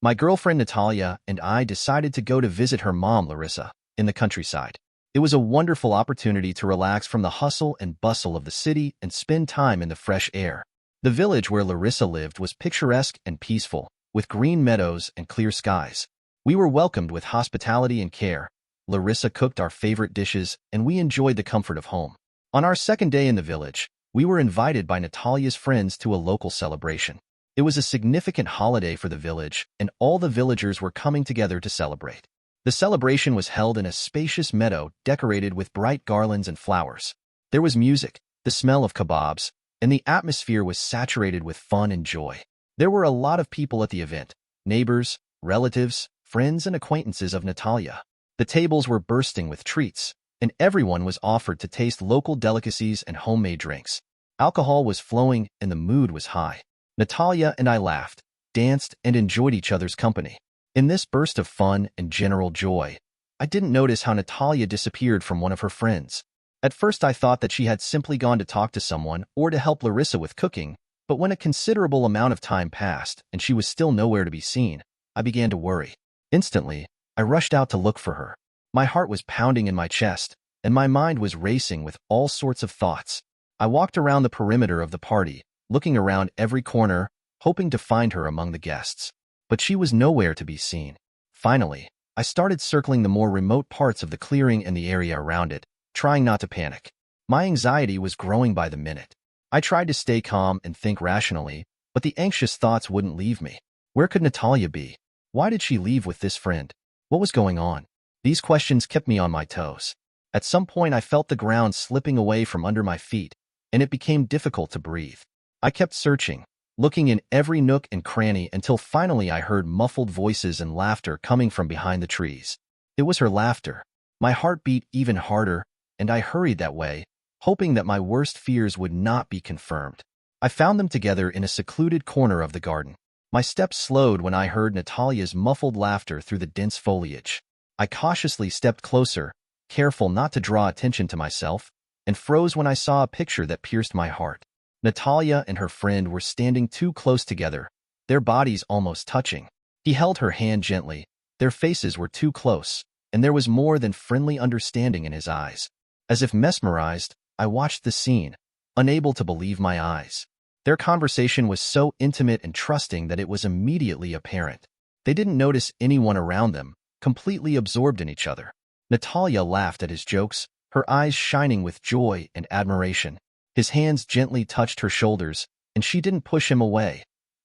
My girlfriend Natalia and I decided to go to visit her mom, Larissa, in the countryside. It was a wonderful opportunity to relax from the hustle and bustle of the city and spend time in the fresh air. The village where Larissa lived was picturesque and peaceful, with green meadows and clear skies. We were welcomed with hospitality and care. Larissa cooked our favorite dishes, and we enjoyed the comfort of home. On our second day in the village, we were invited by Natalia's friends to a local celebration. It was a significant holiday for the village, and all the villagers were coming together to celebrate. The celebration was held in a spacious meadow decorated with bright garlands and flowers. There was music, the smell of kebabs, and the atmosphere was saturated with fun and joy. There were a lot of people at the event: neighbors, relatives, friends, and acquaintances of Natalia. The tables were bursting with treats, and everyone was offered to taste local delicacies and homemade drinks. Alcohol was flowing, and the mood was high. Natalia and I laughed, danced, and enjoyed each other's company. In this burst of fun and general joy, I didn't notice how Natalia disappeared from one of her friends. At first I thought that she had simply gone to talk to someone or to help Larissa with cooking, but when a considerable amount of time passed and she was still nowhere to be seen, I began to worry. Instantly, I rushed out to look for her. My heart was pounding in my chest, and my mind was racing with all sorts of thoughts. I walked around the perimeter of the party, looking around every corner, hoping to find her among the guests. But she was nowhere to be seen. Finally, I started circling the more remote parts of the clearing and the area around it, trying not to panic. My anxiety was growing by the minute. I tried to stay calm and think rationally, but the anxious thoughts wouldn't leave me. Where could Natalia be? Why did she leave with this friend? What was going on? These questions kept me on my toes. At some point, I felt the ground slipping away from under my feet, and it became difficult to breathe. I kept searching, looking in every nook and cranny until finally I heard muffled voices and laughter coming from behind the trees. It was her laughter. My heart beat even harder, and I hurried that way, hoping that my worst fears would not be confirmed. I found them together in a secluded corner of the garden. My steps slowed when I heard Natalia's muffled laughter through the dense foliage. I cautiously stepped closer, careful not to draw attention to myself, and froze when I saw a picture that pierced my heart. Natalia and her friend were standing too close together, their bodies almost touching. He held her hand gently. Their faces were too close, and there was more than friendly understanding in his eyes. As if mesmerized, I watched the scene, unable to believe my eyes. Their conversation was so intimate and trusting that it was immediately apparent. They didn't notice anyone around them, completely absorbed in each other. Natalia laughed at his jokes, her eyes shining with joy and admiration. His hands gently touched her shoulders, and she didn't push him away.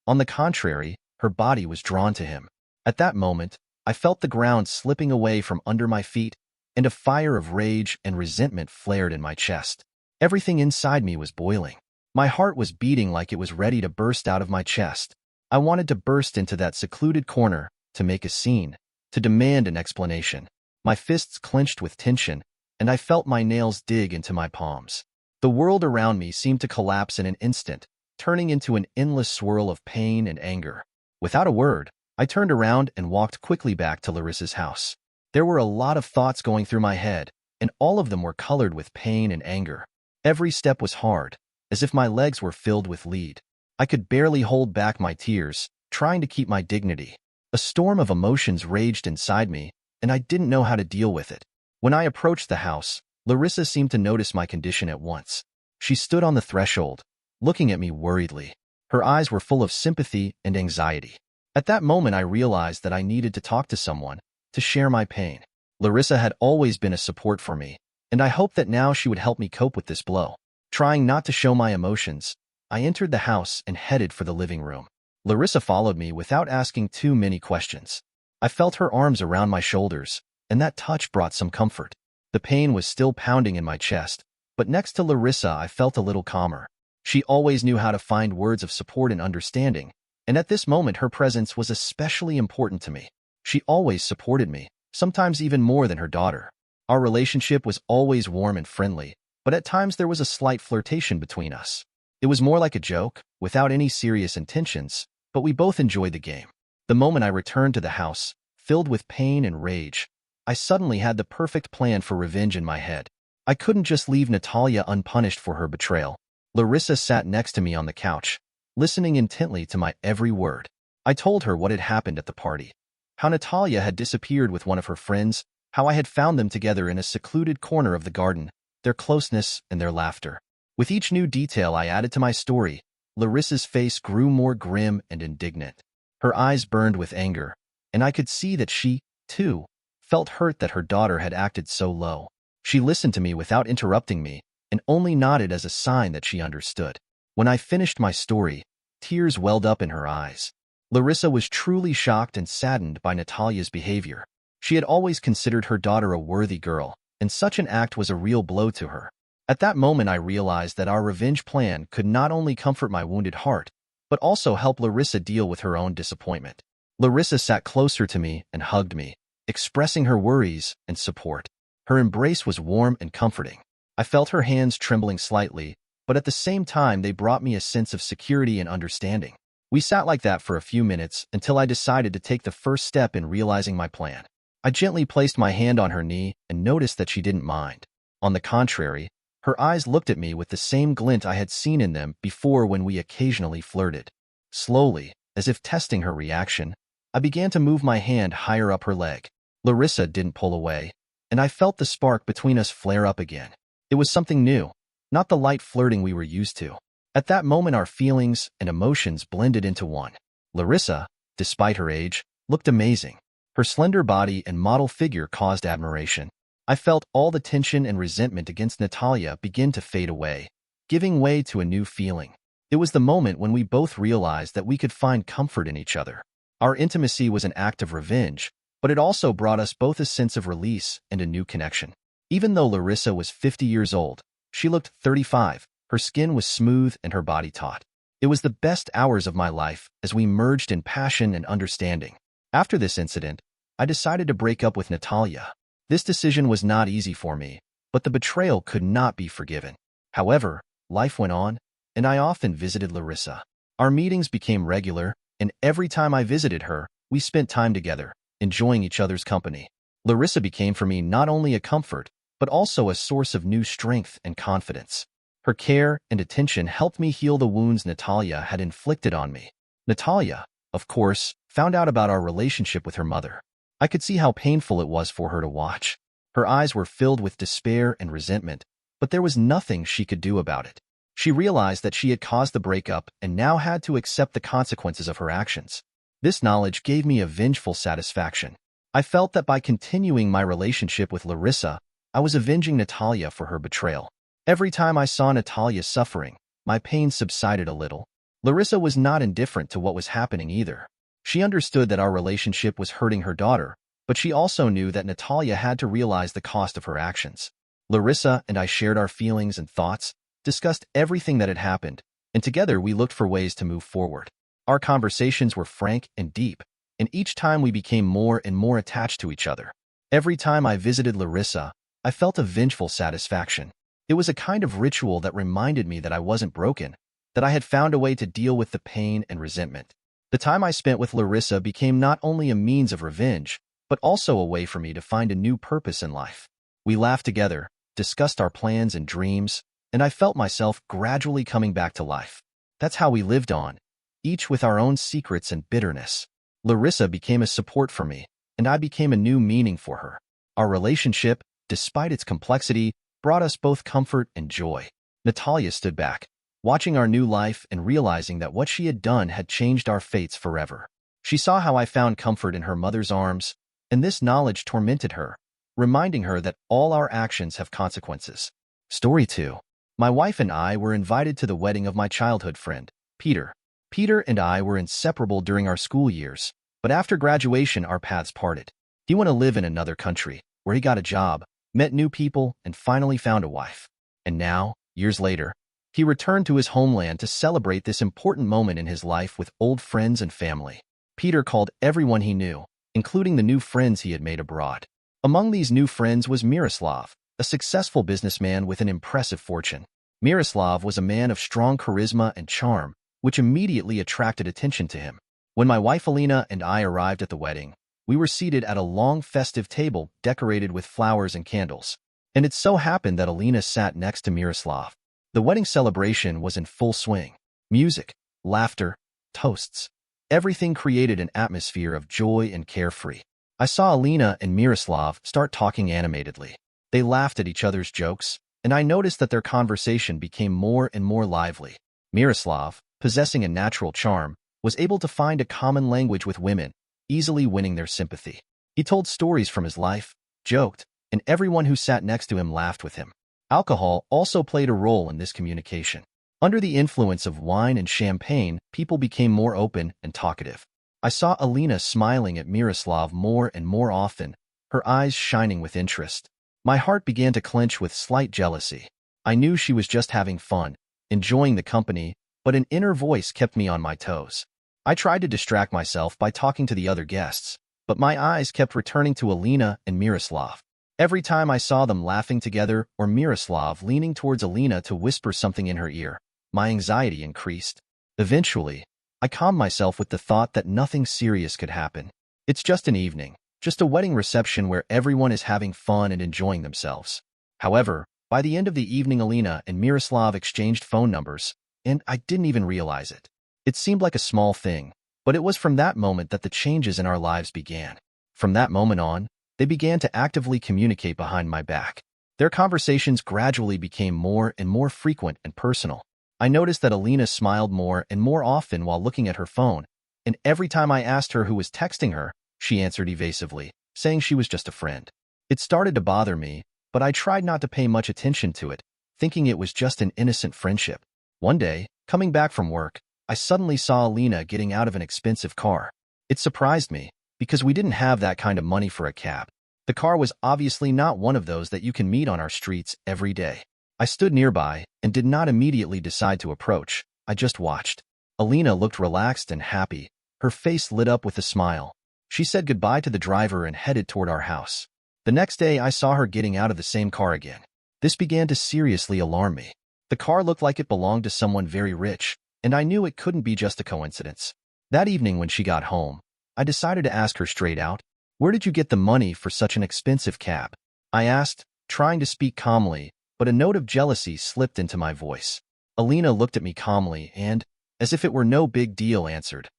On the contrary, her body was drawn to him. At that moment, I felt the ground slipping away from under my feet, and a fire of rage and resentment flared in my chest. Everything inside me was boiling. My heart was beating like it was ready to burst out of my chest. I wanted to burst into that secluded corner, to make a scene, to demand an explanation. My fists clenched with tension, and I felt my nails dig into my palms. The world around me seemed to collapse in an instant, turning into an endless swirl of pain and anger. Without a word, I turned around and walked quickly back to Larissa's house. There were a lot of thoughts going through my head, and all of them were colored with pain and anger. Every step was hard, as if my legs were filled with lead. I could barely hold back my tears, trying to keep my dignity. A storm of emotions raged inside me, and I didn't know how to deal with it. When I approached the house, Larissa seemed to notice my condition at once. She stood on the threshold, looking at me worriedly. Her eyes were full of sympathy and anxiety. At that moment, I realized that I needed to talk to someone, to share my pain. Larissa had always been a support for me, and I hoped that now she would help me cope with this blow. Trying not to show my emotions, I entered the house and headed for the living room. Larissa followed me without asking too many questions. I felt her arms around my shoulders, and that touch brought some comfort. The pain was still pounding in my chest, but next to Larissa I felt a little calmer. She always knew how to find words of support and understanding, and at this moment her presence was especially important to me. She always supported me, sometimes even more than her daughter. Our relationship was always warm and friendly, but at times there was a slight flirtation between us. It was more like a joke, without any serious intentions, but we both enjoyed the game. The moment I returned to the house, filled with pain and rage, I suddenly had the perfect plan for revenge in my head. I couldn't just leave Natalia unpunished for her betrayal. Larissa sat next to me on the couch, listening intently to my every word. I told her what had happened at the party, how Natalia had disappeared with one of her friends, how I had found them together in a secluded corner of the garden, their closeness and their laughter. With each new detail I added to my story, Larissa's face grew more grim and indignant. Her eyes burned with anger, and I could see that she, too, felt hurt that her daughter had acted so low. She listened to me without interrupting me and only nodded as a sign that she understood. When I finished my story, tears welled up in her eyes. Larissa was truly shocked and saddened by Natalia's behavior. She had always considered her daughter a worthy girl, and such an act was a real blow to her. At that moment I realized that our revenge plan could not only comfort my wounded heart, but also help Larissa deal with her own disappointment. Larissa sat closer to me and hugged me, expressing her worries and support. Her embrace was warm and comforting. I felt her hands trembling slightly, but at the same time they brought me a sense of security and understanding. We sat like that for a few minutes until I decided to take the first step in realizing my plan. I gently placed my hand on her knee and noticed that she didn't mind. On the contrary, her eyes looked at me with the same glint I had seen in them before when we occasionally flirted. Slowly, as if testing her reaction, I began to move my hand higher up her leg. Larissa didn't pull away, and I felt the spark between us flare up again. It was something new, not the light flirting we were used to. At that moment our feelings and emotions blended into one. Larissa, despite her age, looked amazing. Her slender body and model figure caused admiration. I felt all the tension and resentment against Natalia begin to fade away, giving way to a new feeling. It was the moment when we both realized that we could find comfort in each other. Our intimacy was an act of revenge, but it also brought us both a sense of release and a new connection. Even though Larissa was 50 years old, she looked 35, her skin was smooth and her body taut. It was the best hours of my life as we merged in passion and understanding. After this incident, I decided to break up with Natalia. This decision was not easy for me, but the betrayal could not be forgiven. However, life went on, and I often visited Larissa. Our meetings became regular, and every time I visited her, we spent time together, enjoying each other's company. Larissa became for me not only a comfort, but also a source of new strength and confidence. Her care and attention helped me heal the wounds Natalia had inflicted on me. Natalia, of course, found out about our relationship with her mother. I could see how painful it was for her to watch. Her eyes were filled with despair and resentment, but there was nothing she could do about it. She realized that she had caused the breakup and now had to accept the consequences of her actions. This knowledge gave me a vengeful satisfaction. I felt that by continuing my relationship with Larissa, I was avenging Natalia for her betrayal. Every time I saw Natalia suffering, my pain subsided a little. Larissa was not indifferent to what was happening either. She understood that our relationship was hurting her daughter, but she also knew that Natalia had to realize the cost of her actions. Larissa and I shared our feelings and thoughts, discussed everything that had happened, and together we looked for ways to move forward. Our conversations were frank and deep, and each time we became more and more attached to each other. Every time I visited Larissa, I felt a vengeful satisfaction. It was a kind of ritual that reminded me that I wasn't broken, that I had found a way to deal with the pain and resentment. The time I spent with Larissa became not only a means of revenge, but also a way for me to find a new purpose in life. We laughed together, discussed our plans and dreams, and I felt myself gradually coming back to life. That's how we lived on, each with our own secrets and bitterness. Larissa became a support for me, and I became a new meaning for her. Our relationship, despite its complexity, brought us both comfort and joy. Natalia stood back, watching our new life and realizing that what she had done had changed our fates forever. She saw how I found comfort in her mother's arms, and this knowledge tormented her, reminding her that all our actions have consequences. Story 2. My wife and I were invited to the wedding of my childhood friend, Peter. Peter and I were inseparable during our school years, but after graduation our paths parted. He went to live in another country, where he got a job, met new people, and finally found a wife. And now, years later, he returned to his homeland to celebrate this important moment in his life with old friends and family. Peter called everyone he knew, including the new friends he had made abroad. Among these new friends was Miroslav, a successful businessman with an impressive fortune. Miroslav was a man of strong charisma and charm, which immediately attracted attention to him. When my wife Alina and I arrived at the wedding, we were seated at a long festive table decorated with flowers and candles. And it so happened that Alina sat next to Miroslav. The wedding celebration was in full swing. Music, laughter, toasts. Everything created an atmosphere of joy and carefree. I saw Alina and Miroslav start talking animatedly. They laughed at each other's jokes, and I noticed that their conversation became more and more lively. Miroslav, possessing a natural charm, was able to find a common language with women, easily winning their sympathy. He told stories from his life, joked, and everyone who sat next to him laughed with him. Alcohol also played a role in this communication. Under the influence of wine and champagne, people became more open and talkative. I saw Alina smiling at Miroslav more and more often, her eyes shining with interest. My heart began to clench with slight jealousy. I knew she was just having fun, enjoying the company, but an inner voice kept me on my toes. I tried to distract myself by talking to the other guests, but my eyes kept returning to Alina and Miroslav. Every time I saw them laughing together or Miroslav leaning towards Alina to whisper something in her ear, my anxiety increased. Eventually, I calmed myself with the thought that nothing serious could happen. It's just an evening, just a wedding reception where everyone is having fun and enjoying themselves. However, by the end of the evening, Alina and Miroslav exchanged phone numbers, and I didn't even realize it. It seemed like a small thing, but it was from that moment that the changes in our lives began. From that moment on, they began to actively communicate behind my back. Their conversations gradually became more and more frequent and personal. I noticed that Alina smiled more and more often while looking at her phone, and every time I asked her who was texting her, she answered evasively, saying she was just a friend. It started to bother me, but I tried not to pay much attention to it, thinking it was just an innocent friendship. One day, coming back from work, I suddenly saw Alina getting out of an expensive car. It surprised me, because we didn't have that kind of money for a cab. The car was obviously not one of those that you can meet on our streets every day. I stood nearby and did not immediately decide to approach. I just watched. Alina looked relaxed and happy, her face lit up with a smile. She said goodbye to the driver and headed toward our house. The next day, I saw her getting out of the same car again. This began to seriously alarm me. The car looked like it belonged to someone very rich, and I knew it couldn't be just a coincidence. That evening when she got home, I decided to ask her straight out, "Where did you get the money for such an expensive cab?" I asked, trying to speak calmly, but a note of jealousy slipped into my voice. Alina looked at me calmly and, as if it were no big deal, answered,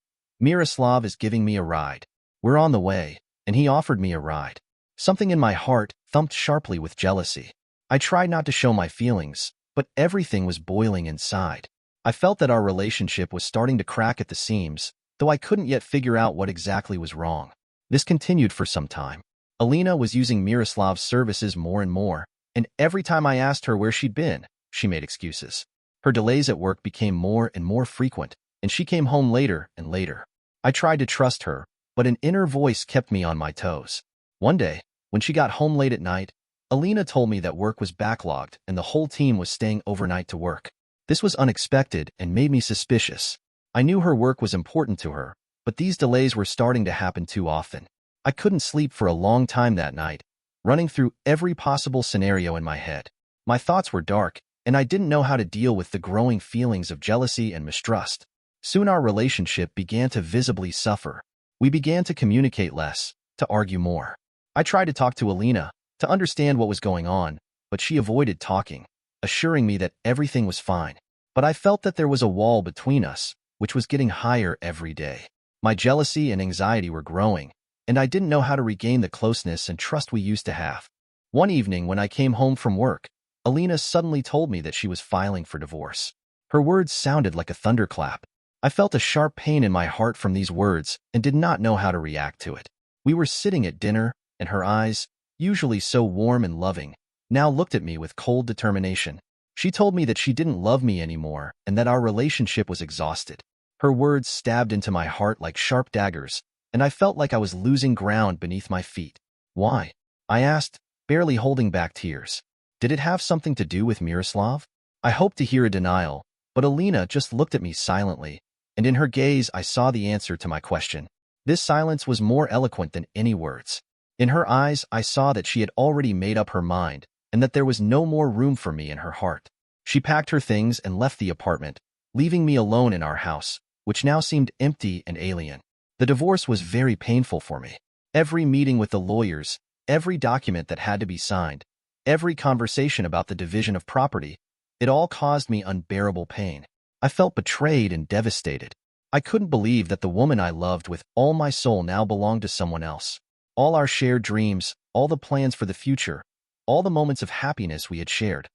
"Miroslav is giving me a ride. We're on the way, and he offered me a ride." Something in my heart thumped sharply with jealousy. I tried not to show my feelings, but everything was boiling inside. I felt that our relationship was starting to crack at the seams, though I couldn't yet figure out what exactly was wrong. This continued for some time. Alina was using Miroslav's services more and more, and every time I asked her where she'd been, she made excuses. Her delays at work became more and more frequent, and she came home later and later. I tried to trust her, but an inner voice kept me on my toes. One day, when she got home late at night, Alina told me that work was backlogged and the whole team was staying overnight to work. This was unexpected and made me suspicious. I knew her work was important to her, but these delays were starting to happen too often. I couldn't sleep for a long time that night, running through every possible scenario in my head. My thoughts were dark, and I didn't know how to deal with the growing feelings of jealousy and mistrust. Soon our relationship began to visibly suffer. We began to communicate less, to argue more. I tried to talk to Alina, to understand what was going on, but she avoided talking, assuring me that everything was fine. But I felt that there was a wall between us, which was getting higher every day. My jealousy and anxiety were growing, and I didn't know how to regain the closeness and trust we used to have. One evening when I came home from work, Alina suddenly told me that she was filing for divorce. Her words sounded like a thunderclap. I felt a sharp pain in my heart from these words and did not know how to react to it. We were sitting at dinner, and her eyes, usually so warm and loving, now looked at me with cold determination. She told me that she didn't love me anymore and that our relationship was exhausted. Her words stabbed into my heart like sharp daggers, and I felt like I was losing ground beneath my feet. "Why?" I asked, barely holding back tears. Did it have something to do with Miroslav? I hoped to hear a denial, but Alina just looked at me silently, and in her gaze I saw the answer to my question. This silence was more eloquent than any words. In her eyes I saw that she had already made up her mind, and that there was no more room for me in her heart. She packed her things and left the apartment, leaving me alone in our house, which now seemed empty and alien. The divorce was very painful for me. Every meeting with the lawyers, every document that had to be signed, every conversation about the division of property, it all caused me unbearable pain. I felt betrayed and devastated. I couldn't believe that the woman I loved with all my soul now belonged to someone else. All our shared dreams, all the plans for the future, all the moments of happiness we had shared,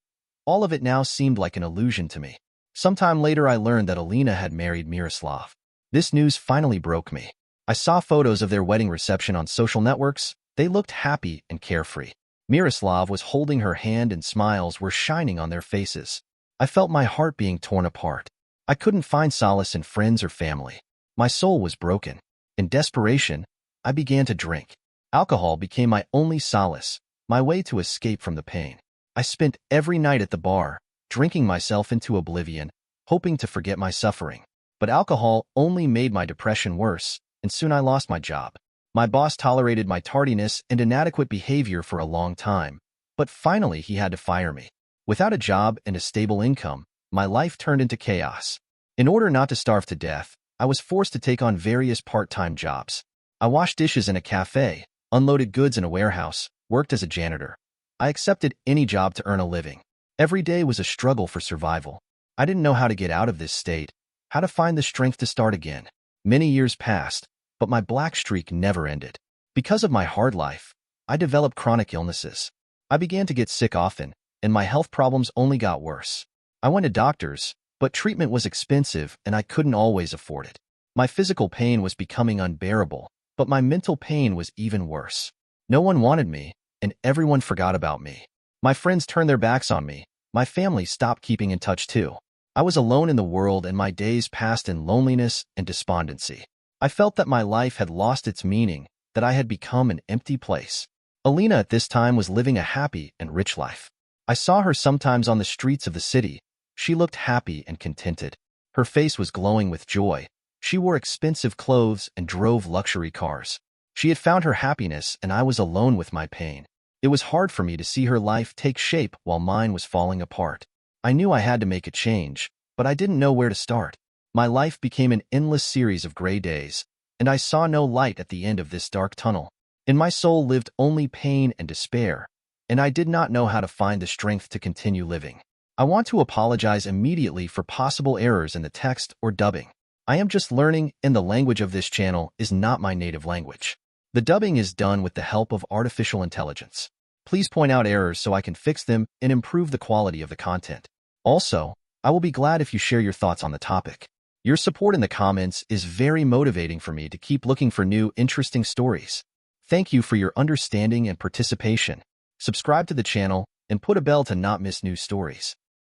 all of it now seemed like an illusion to me. Sometime later I learned that Alina had married Miroslav. This news finally broke me. I saw photos of their wedding reception on social networks. They looked happy and carefree. Miroslav was holding her hand and smiles were shining on their faces. I felt my heart being torn apart. I couldn't find solace in friends or family. My soul was broken. In desperation, I began to drink. Alcohol became my only solace, my way to escape from the pain. I spent every night at the bar, drinking myself into oblivion, hoping to forget my suffering. But alcohol only made my depression worse, and soon I lost my job. My boss tolerated my tardiness and inadequate behavior for a long time, but finally he had to fire me. Without a job and a stable income, my life turned into chaos. In order not to starve to death, I was forced to take on various part-time jobs. I washed dishes in a cafe, unloaded goods in a warehouse, worked as a janitor. I accepted any job to earn a living. Every day was a struggle for survival. I didn't know how to get out of this state, how to find the strength to start again. Many years passed, but my black streak never ended. Because of my hard life, I developed chronic illnesses. I began to get sick often, and my health problems only got worse. I went to doctors, but treatment was expensive and I couldn't always afford it. My physical pain was becoming unbearable, but my mental pain was even worse. No one wanted me, and everyone forgot about me. My friends turned their backs on me. My family stopped keeping in touch too. I was alone in the world and my days passed in loneliness and despondency. I felt that my life had lost its meaning, that I had become an empty place. Alina at this time was living a happy and rich life. I saw her sometimes on the streets of the city. She looked happy and contented. Her face was glowing with joy. She wore expensive clothes and drove luxury cars. She had found her happiness and I was alone with my pain. It was hard for me to see her life take shape while mine was falling apart. I knew I had to make a change, but I didn't know where to start. My life became an endless series of gray days, and I saw no light at the end of this dark tunnel. In my soul lived only pain and despair, and I did not know how to find the strength to continue living. I want to apologize immediately for possible errors in the text or dubbing. I am just learning, and the language of this channel is not my native language. The dubbing is done with the help of artificial intelligence. Please point out errors so I can fix them and improve the quality of the content. Also, I will be glad if you share your thoughts on the topic. Your support in the comments is very motivating for me to keep looking for new, interesting stories. Thank you for your understanding and participation. Subscribe to the channel and put a bell to not miss new stories.